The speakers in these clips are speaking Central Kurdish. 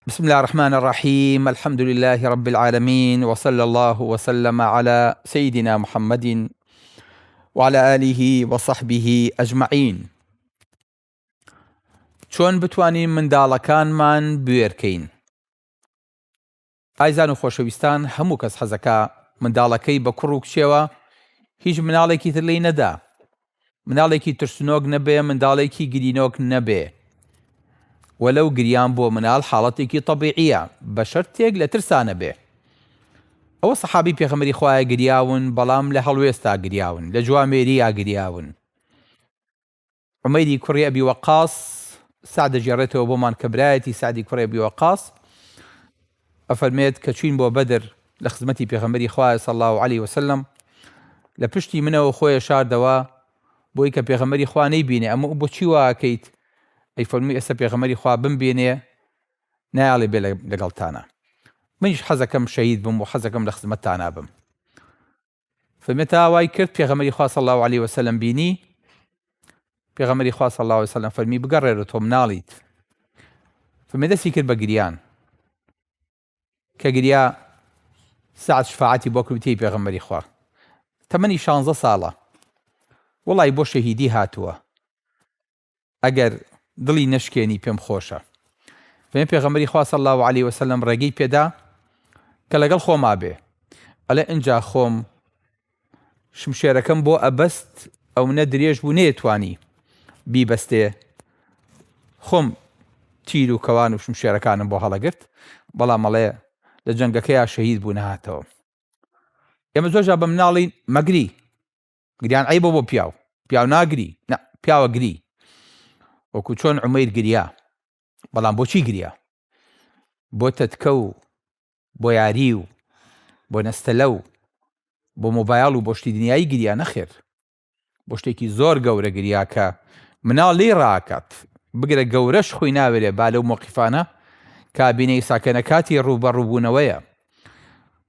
بسم الله الرحمن الرحيم. الحمد لله رب العالمين، وصلى الله وسلم على سيدنا محمد وعلى آله وصحبه أجمعين. چۆن بتوانین منداڵەکانمان بوێرکەین؟ ئایزان و خۆشەویستان، هەموو کەس حەزەکە منداڵەکەی بە کوڕ و کچێوە هیچ مناڵێکی تر لی نەدا، مناڵێکی ترسنۆک نەبێ، منداڵێکی گرینۆک نەبێ. وەلەو گریان بۆ مناڵ حاڵەتێکی طەبیعیە، بە شەرتێک لە ترسانە بێ. ئەوە سەحابی پێغەمبەری خوایە گریاون، بەڵام لە هەڵوێستا گریاون، لە جوامێرییا گریاون. عومەیری کوڕی ئەبی وەقاس سعد دەجێڕێتەوە بۆمان کە برایەتی سعدی کوڕی ئەبی وەقاس ئەفەرمێت کە چوین بۆ بەدر لە خزمەتی پێغەمبەری خوایە صلی الله علیه وسلم، لە پشتی منەوە خۆیە شاردەوە بۆی کە پێغەمبەری خوا نەیبینێ. ئەمە بۆچی واکەیت؟ ئەی فەرمووی ئێستا پێغەمبەری خوا بمبینێ نایاڵێ بێ لەگەڵتانە، منیش حەزەکەم شەهید بم و حەزەکەم لە خزمەتتانە بم. فەرمێت ئاوای کرد، پێغەمبەری خوا صلی الله علیه وسلم بینی، پێغەمبەری خوا صلی الله علیه وسلم فەرمی بگەڕێرە تۆ مناڵیت. فەرمێ دەستی کرد بە گریان، کە گریا سعد شفاعەتی بۆ کردی پێغەمبەری خوا. تەمەنی 16 ساڵە، وەڵی بۆ شەهیدی هاتووە، ئەگەر دڵی نەشکێنی پێم خۆشە. فەرمێ پێغەمبەری خوا صلی الله علیه وسلم ڕێگەی پێدا کە لەگەڵ خۆما بێ. ئەڵێ ئینجا خۆم شمشێرەکەم بۆ ئەبەست، ئەو منە درێژ بوو نەیەتوانی بیبەستێ، خۆم تیر و کەوان و شمشێرەکانم بۆ هەڵەگرت، بەڵام ئەڵێ لە جەنگەکەیە شەهید بوو نەهاتەوە. ئێمە زۆرجار بە مناڵی مەگری، گریان عەیبە بۆ پیاو ناگری، پیاوە گری، وەکو چۆن عومەیر گریا. بەڵام بۆچی گریا؟ بۆ تەتکە و بۆ یاری و بۆ نەستەلە و بۆ مۆبایل و بۆ شتی دنیایی گریا نەخێر، بۆ شتێکی زۆر گەورە گریا کە مناڵ لێی ڕاکات بگرە گەورەش خۆی ناوێرێ با لەو مۆقیفانە کابینەی ساکەنەکاتی ڕوبەڕووبوونەوەیە.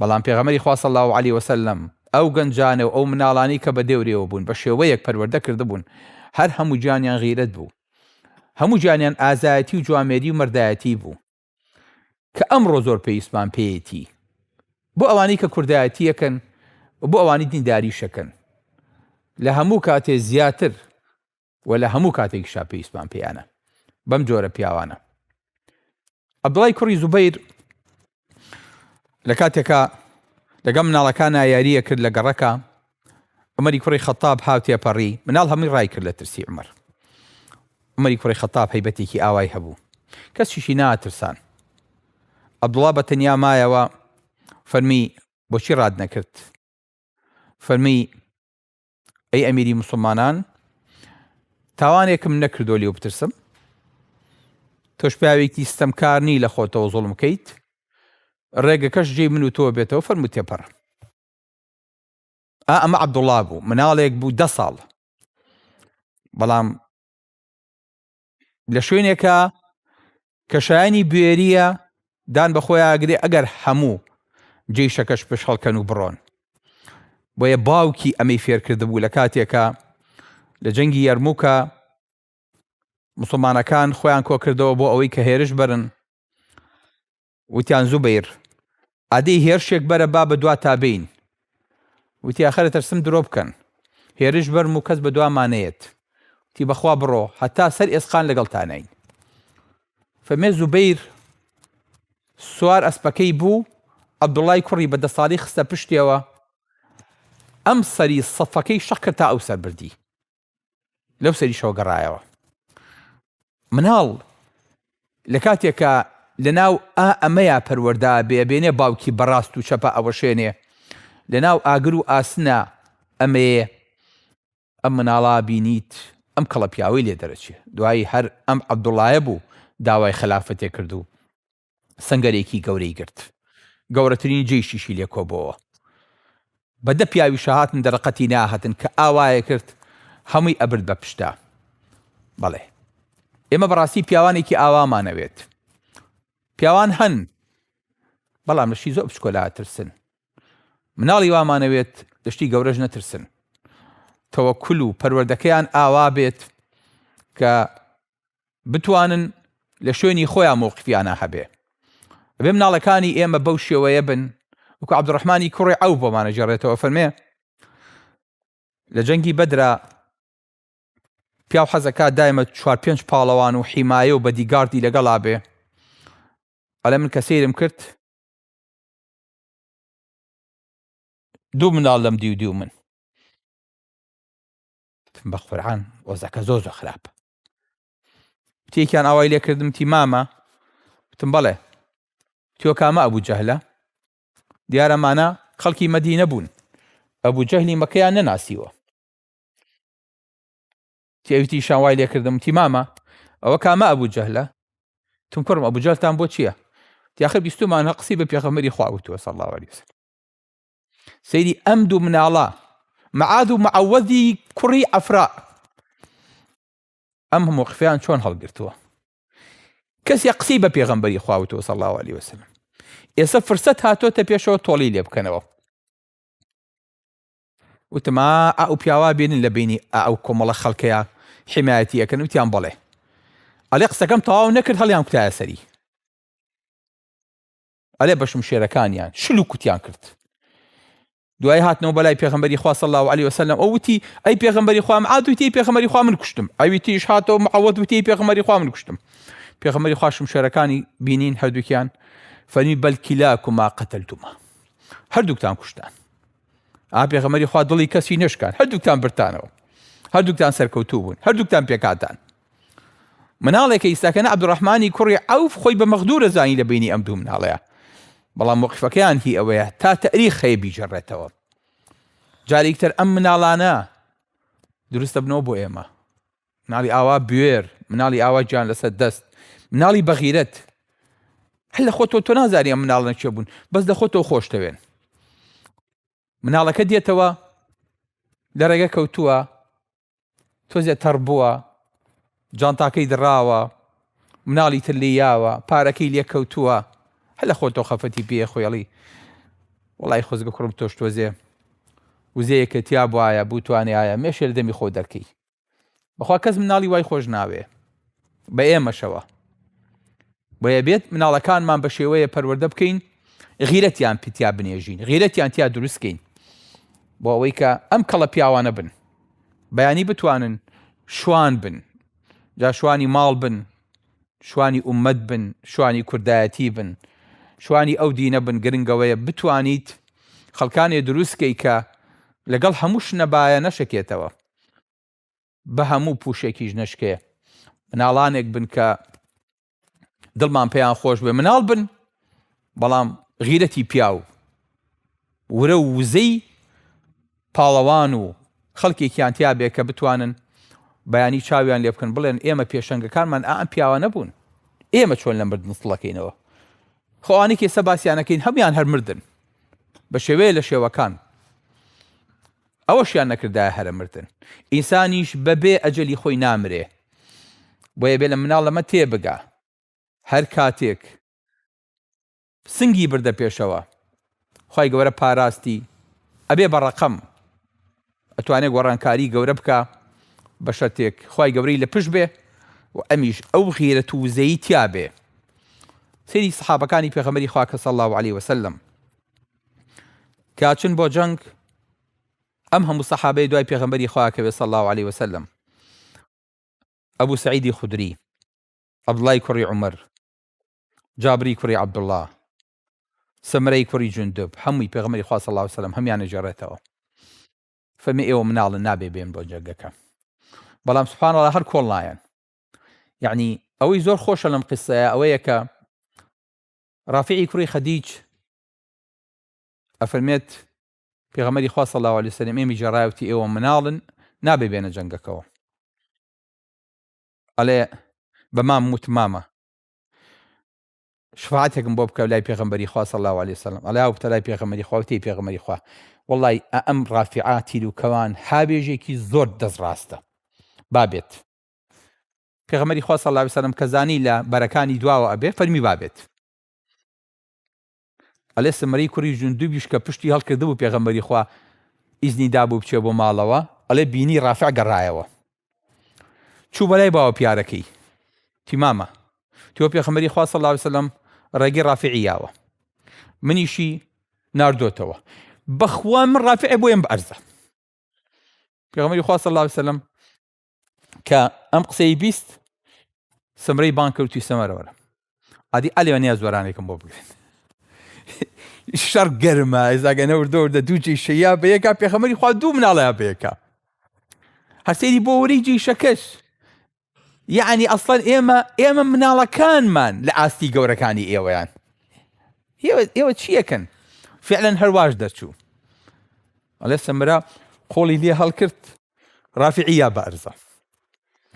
بەڵام پێغەمبەری خوا صلی الله علیه وسلم ئەو گەنجانە و ئەو مناڵانی کە بە دێورێەوە بوون بە شێوەیەک پەروەردە کردبوون، هەر هەموو جیانیان غیرەت بوو، هەموو جیانیان ئازایەتی و جوامێری و مەردایەتی بوو، کە ئەمڕۆ زۆر پێویستمان پێیەتی بۆ ئەوانەی کە کوردایەتی یەکەن و بۆ ئەوانی دینداری شەکەن، لە هەموو کاتێ زیاتر و لە هەموو کاتێکیشا پێویستمان پێیانە بەم جۆرە پیاوانە. عەبدوڵای کوڕی زوبەیر لە کاتێکە لەگەڵ مناڵەکانە یاریە کرد لە گەڕەکە، عومەری کوڕی خەتاب هاوتێ پەڕی، مناڵ هەمووی ڕای کرد لە ترسی عومەر. عومەری کوڕی خەتاب هەیبەتێکی ئاوای هەبوو، کەسیشی ناترسان. عەبدوڵا بە تەنیا مایەوە، فەرمی بۆچی ڕاد نەکرد؟ فەرمی ئەی ئەمیری موسڵمانان، تاوانێکم نەکردۆ لێو بترسم، تۆش پیاوێکی ستەمکارنی لە خۆتەوە زوڵم کەیت، ڕێگەکەش جێی من و تۆ بێتەوە، فەرموو تێپەڕ. ئەمە عەبدوڵا بوو، مناڵێک بوو 10 ساڵ، بەڵام لە شوێنێکە کە شایانی بوێریە دان بە خۆی ئاگرێ ئەگەر هەموو جێیشەکەش پشت هەڵکەن و بڕۆن. بۆیە باوکی ئەمەی فێرکرده بوو لە کاتێکە لە جەنگی یەرمووکە موسڵمانەکان خۆیان کۆ کردەوە بۆ ئەوەی کە هێرش بەرن، وتیان زوبەیر ئادەی هێرشێک بەرە با بە دوا تابین، وتی ئاخەرە تەرسم درۆ بکەن، هێرش بەرم و کەس بە دوامانەیەت، وتی بەخوا بڕۆ هەتا سەر ئێسقان لەگەڵ تانین. فەرمێ زوبەیر سوار ئەسپەکەی بوو، عەبدوڵای کوڕی بە 10 ساڵی خستە پشتیەوە، ئەم سەری سەفەکەی شەق کرد تا ئەو سەر بردی، لەو سەری شەوە گەڕایەوە. مناڵ لە کاتێکە لەناو ئەمەیە پەروەردا بێنێ باوکی بەڕاست و چەپە ئەوە شوێنێ، لەناو ئاگر و ئاسنە ئەمەیە، ئەم مناڵا بینیت ئەم کەڵە پیاوەی لێ دەرەچێ. دوایی هەر ئەم عەبدوڵایە بوو داوای خلافەتێ کرد و سەنگەرێکی گەورەی گرت، گەورەترین جێیشیشی لێ کۆبەوە. بەدە پیاوی شەهاتن دەرەقەتی ناهاتن کە ئاوایە کرد هەمووی ئەبرد بە پشتا. بەڵێ ئێمە بەڕاستی پیاوانێکی ئاوامانەوێت، پیاوان هەن، بەڵام لەشتی زۆر بچکۆلا ترسن. مناڵی وامانەوێت لەشتی گەورەش نەترسن، تەوەککول و پەروەردەکەیان ئاوا بێت کە بتوانن لە شوێنی خۆیان مۆقفیانە هەبێ. بێ مناڵەکانی ئێمە بەو شێوەیە بن وەکو عەبدوڕەحمانی کوڕی عەوف بۆمانە جێڕێتەوە فەرمێ لە جەنگی بەدرا پیاو حەزەکات دایمە 4-5 پاڵەوان و حیمایە و بەدیگاردی لەگەڵا بێ ئەڵێ من کە سەیرم کرد دوو مناڵ لەم دیو من بە قورعان وەزەکە زۆر خراپە تێکیان ئاوای لێ کردم تی مامە وتم بەڵێ تۆ کامە ئەبوو جەهلە دیارەمانە خەڵکی مەدینە بوون ئەبوو جەهلی مەکەیان نەناسیوە تێویتی شان وای لێ کردم تی مامە ئەوە کامە ئەبوو جەهلە تم کوڕم ئەبوو جەهلتان بۆ چییە تیاخر بیستومانە قسەی بە پێغەمبەری خوا وتووە صلی الله علیه وسلم سەیری ئەم دوو مناڵە مەعاذ و مەعەوەذی کوڕی ئەفرا ئەم هەموو قفیان چۆن هەڵگرتووە کەسێ قسەی بە پێغەمبەری خوا وتووە صلی الله علیه وسلم ئێستا فرسەت هاتۆتە پێشەوە تۆڵی لێ بکەنەوە وتم ئەو پیاوا بێنن لە بینی ئەو کۆمەڵە خەڵکەیە حمایەتی ئەەکەن وتیان بەڵێ ئەڵێ قسەکەم تەواو نەکرد هەڵیان کوتایە سەری ئەلێ بەشم شێرەکانیان شل و کوتیان کرد دوای هاتنەوە بەلای پێغەمبەری خوا صلی الله علیه وسلم ئەو وتی ئەی پێغەمبەری خوا مەعاذ وتی پێغەمبەری خوا من کوشتم ئەویتیش هاتەوە مەعەوەذ وتی پێغەمبەری خوا من کوشتم پێغەمبەری خوا شمشێرەکانی بینین هەردووکیان فەرمی بەل کیلاکوما قەتەلتوما هەردووکتان کوشتان پێغەمبەری خوا دڵی کەسی نشکان هەردووکتان برتانەوە هەردووکتان سەرکەوتوو بوون هەردووکتان پێکاتان مناڵێکە ئیساکەنە عەبدوڕەحمانی کوڕی عەوف خۆی بە مەغدوورە زانی لە بینی ئەم دوو مناڵەیە بەڵام موقفەکەیان هی ئەوەیە تا تەریخ هەیە بیجەڕێتەوە جارێکتر ئەم مناڵانە دروستە بنەوە بۆ ئێمە مناڵی ئاوا بوێر مناڵی ئاوا گیان لەسەر دەست مناڵی بەغیرەت هەر لە خۆتۆ تۆ نازانی ئەم مناڵە چێ بوون بەس دە خۆتۆ خۆشتەوێن مناڵەکە دێتەوە لە ڕێگە کەوتووە تۆزێ تەڕ بووە جانتاکەی دڕاوە مناڵی تر لێیاوە پارەکەی لێ کەوتووە هەر لە خۆتۆ خەفەتی پێ خۆیڵی وەڵای خۆزگە کوڕم تۆش تۆزێ وزەیەکە تیا بوایە بوتوانێ ئایا مێشێ لە دەمی خۆ دەرکەی بەخوا کەس مناڵی وای خۆش ناوێ بە ئێمەشەوە بۆیە بێت مناڵەکانمان بە شێوەیە پەروەردە بکەین غیرەتیان پتیا بنێژین غیرەتیان تیا دروستکەین بۆ ئەوەی کە ئەم کەڵە پیاوانە بن بەیانی بتوانن شوان بن جا شوانی ماڵ بن شوانی ئومەت بن شوانی کوردایەتی بن شوانی ئەو دینە بن گرنگەوەیە بتوانیت خەڵکانێ دروستکەی کە لەگەڵ هەموو شنەبایە نەشکێتەوە بە هەموو پوشێکیش نەشکێ مناڵانێک بن کە دڵمان پێیان خۆش بێ مناڵ بن بەڵام غیرەتی پیاو ورە و وزەی پاڵەوان و خەڵکێکیان تیا بێ کە بتوانن بەیانی چاویان لێ بکەن بڵێن ئێمە پێشەنگەکانمان ئەم پیاوە نەبوون ئێمە چۆن لە مردن سڵەکەینەوە خۆوانی کێسە باسییانەکەین هەمیان هەر مردن بە شێوەیە لە شێوەکان ئەوەشیان نەکردایە هەرە مردن ئینسانیش بەبێ ئەجەلی خۆی نامرێ بۆیە بێ لە مناڵەمە تێبگا هەر کاتێک سنگی بردە پێشەوە خی گەورە پاراستی ئەبێ بە ڕەقەم ئەتوانێت گۆڕانکاری گەورە بکە بە شەرتێک خی گەورەی لە پشت بێ و ئەمیش ئەو غیرەت و وزەیی تیا بێ سەیری سەحابەکانی پێغەمبەری خوا کە صلی الله علیه وسلم کاچن بۆ جەنگ ئەم هەموو سەحابەی دوای پێغەمبەری خوا کەوێ صلی الله علیه وسلم ئەبوو سەعیدی خودری عەبدوڵای کوڕی عومەر جابری کوڕی عەبدوڵڵا سەمرەی کوڕی جوندوب هەمووی پێغەمبەری خوا صلی الله علیه وسلم هەمیان ئەجێڕێتەوە فەرمی ئێوە مناڵن نابێ بێن بۆ جەنگەکە بەڵام سوبحان الله هەر کۆڵ نایەن یعنی ئەوەی زۆر خۆشە لەم قسەیە ئەوەیە کە ڕافعی کوڕی خەدیج ئەفەرمێت پێغەمبەری خوا صلی الله علیه وسلم ئێمە جێڕایوتی ئێوە مناڵن نابێ بێنە جەنگەکەوە ئەڵێ بە مام وت مامە شفاعتێکم بۆ بکە لای پێغەمبەری خوا صلی الله علیه وسلم ئەڵێ ئاو بتە لای پێغەمبەری خوا وتی پێغەمبەری خوا وەڵڵی ئەم ڕافعە تیرروکەوان هابێژێکی زۆر دەستڕاستە بابێت پێغەمبەری خوا صلی الله علیه وسلم کە زانی لە بەرەکانی دواوە ئەبێ فەرمی بابێت ئەلێ سەمرەی کوڕی جوندوبیش کە پشتی هەڵکردبوو پێغەمبەری خوا ئیزنی دابوو بچێ بۆ ماڵەوە ئەڵێ بینی ڕافع گەڕایەوە چوو بەلای باوە پیارەکەی تی مامە تۆ پێغەمبەری خوا صلی الله علیه وسلم ڕێگەی ڕافعیاوە منیشی ناردۆتەوە بەخوا من ڕافعێ بۆیم بە ئەرزە پێغەمبەری خوا صلی الله علیه وسلم کە ئەم قسەی بیست سمرەی بان کەوتی سەمەرەوەرە ئادی ئەلێوانیا زۆرانێکم بۆ بگرن شەڕ گەرمە ئێزاگەنە وردە دوو جێشەیە بەیەکا پێغەمبەری خوا دوو مناڵەیە بەیەکا هەرسەیری بۆ وەرەی جێشەکەش یعنی ئەسڵەن ئێمە مناڵەکانمان لە ئاستی گەورەکانی ئێوەیان ئێوە چیەکەن فعلەن هەرواش دەرچوو ئەڵێ سەمرە قۆڵی لێ هەڵکرد ڕافعیا بە ئەرزە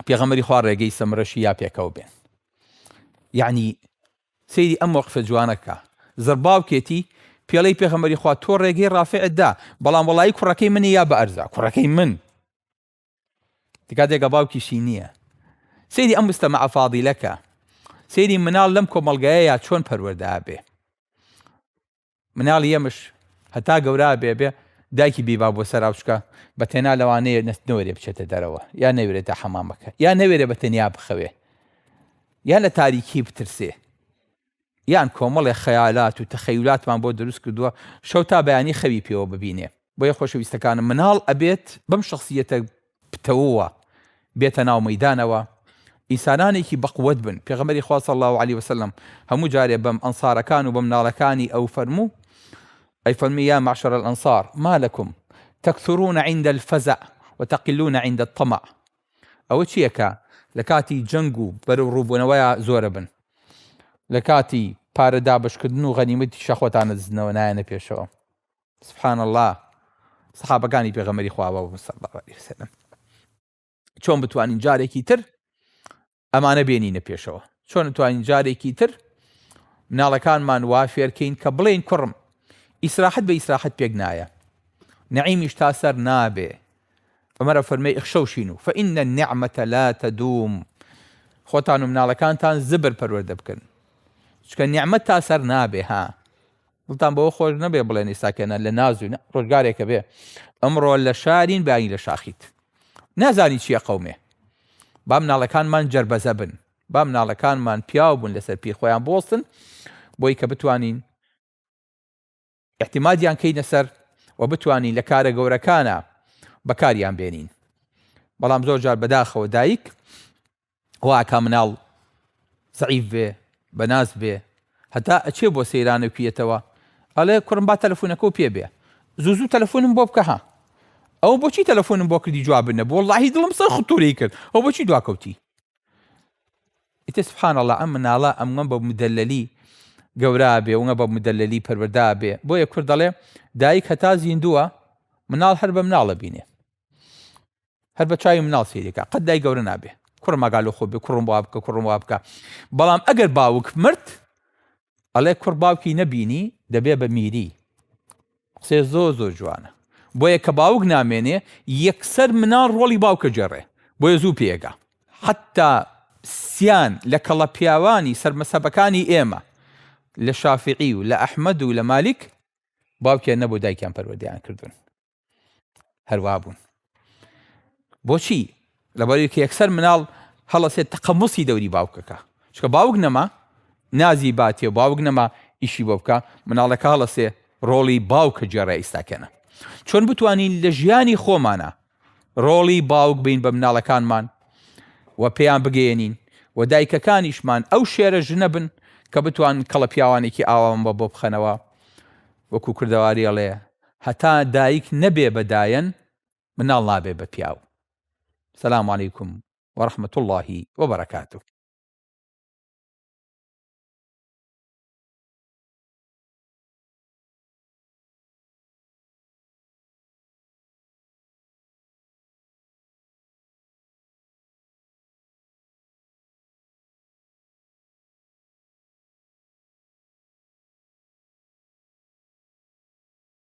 پێغەمبەری خوا ڕێگەی سەمرەشی یا پێکەوە بێن یعنی سەیری ئەم وەقفە جوانەکە زەرباوکێتی پێڵەی پێغەمبەری خوا تۆ ڕێگەی ڕافعت دا بەڵام وەڵایی کوڕەکەی منی یا بە ئەرزە کوڕەکەی من کاتێکە باوکیشی نییە سەیری ئەم مستەمەعە فاضیلەکە سەیری مناڵ لەم کۆمەڵگایەیە چۆن پەروەردە بێ مناڵی ئێمەش هەتا گەورە بێ دایکی بیبا بۆ سەراوچکە بە تێنا لەوانەیە نەوەرێ بچێتە دەرەوە یا نەوێرێتە حەمامەکە یا نەوێرە بە تەنیا بخەوێ یان لە تاریکی بترسێ یان کۆمەڵی خەیالات و تەخەیولاتمان بۆ دروست کردووە شەو تا بەیانی خەوی پێوە ببینێ بۆیە خۆشەویستەکانم مناڵ ئەبێت بەم شخصیەتە بتەوەوە بێتە ناو مەیدانەوە ئینسانانێکی بەقووەت بن پێغەمبەری خوا صلی الله علیه وسلم هەموو جارێ بەم ئەنسارەکان و بەم مناڵەکانی ئەو فەرموو أي فرمي يا معشر الأنصار ما لكم تكثرون عند الفزع وتقلون عند الطمع أو تشيكا لكاتي جنگو برو روبونويا زوربن لكاتي باردا بشكدنو غنيمتي شخوتان الزنو ناينا بيشو سبحان الله صحابة كاني بيغمري خواه صلى الله عليه وسلم چون بتوانين جاريكي تر أمانة بينين بيشو چون بتوانين جاريكي تر منالكان من وافير كين كبلين كرم ئیسراحەت بە ئیسراحەت پێک نایە نەعیمیش تا سەر نابێ عومەرە فەرمێ ئیخشەوشین و فإن النعمة لا تدوم خۆتان و مناڵەکانتان زبر پەروەردە بکەن چکە نیعمەت تا سەر نابێ ها دڵتان بەوە خۆش نەبێ بڵێن ئێستاکەنە لە ناز و ڕۆژگارێکە بێ ئەمڕۆ لە شارین بانی لە شاخیت نازانی چییە قەومێ با مناڵەکانمان جەربەزە بن با مناڵەکانمان پیاو بوون لەسەر پێی خۆیان بۆستن بۆی کە بتوانین احتیمادیان کەینە سەر و بتوانین لە کارە گەورەکانە بەکاریان بێنین بەڵام زۆر جار بەداخەوە دایک واکە مناڵ زەعیف بێ بەناز بێ هەتا ئەچێ بۆ سەیرانە کوێتەوە ئەڵێ کوڕم با تەلەفۆنەکە و پێ بێ زوو تەلەفۆنم بۆ بکە ها ئەو بۆچی تەلەفۆنم بۆ کردی جواب بنە بۆ وەڵاهی دڵم سەر خوتوری کرد ئەو بۆچی دواکەوتی ئیتر سبحان الله ئەم مناڵە ئەمەم بە مدەلەلی گەورە بێ وڵە بە مدەلەلی پەروەردا بێ بۆیە کورد دەڵێ دایک هەتا زیندووە مناڵ هەر بە مناڵە بینێ هەر بە چاوی مناڵ سەیرێکە قەت دای گەورە نابێ کوڕم ئاگالۆ خۆ بێ کوڕم وا بکە کوڕم وا بکە بەڵام ئەگەر باوک مرد ئەڵێ کوڕ باوکی نەبینی دەبێ بە میری قسێ زۆر زۆر جوانە بۆیە کە باوک نامێنێ یەکسەر مناڵ ڕۆڵی باوکە جێڕێ بۆیە زوو پێگا حتا سیان لە کەڵە پیاوانی سەرمەسەبەکانی ئێمە لە شافعی و لە ئەحمەد و لە مالیک باوکیان نەبوو دایکیان پەروەردەیان کردوون هەروە بوون بۆچی لەبەرەوەی کە یەکسەر مناڵ هەڵەسێت تەقەموسی دەوری باوکەکە چکە باوک نەما نازی باتێ و باوک نەما ئیشی بۆ بکە مناڵەکە هەڵەسێ ڕۆڵی باوکە جێڕێ ئێستاکەنە چۆن بتوانین لە ژیانی خۆمانە ڕۆڵی باوک بین بە مناڵەکانمان و پێیان بگەێنین و دایکەکانیشمان ئەو شێرە ژنە بن کە بتوان کەڵە پیاوانێکی ئاوام بۆ بخەنەوە وەکو کردەواری ئەڵێ هەتا دایک نەبێ بەدایەن مناڵ نابێ بە پیاو. سلام علیکم ورحمة الله وبركاته.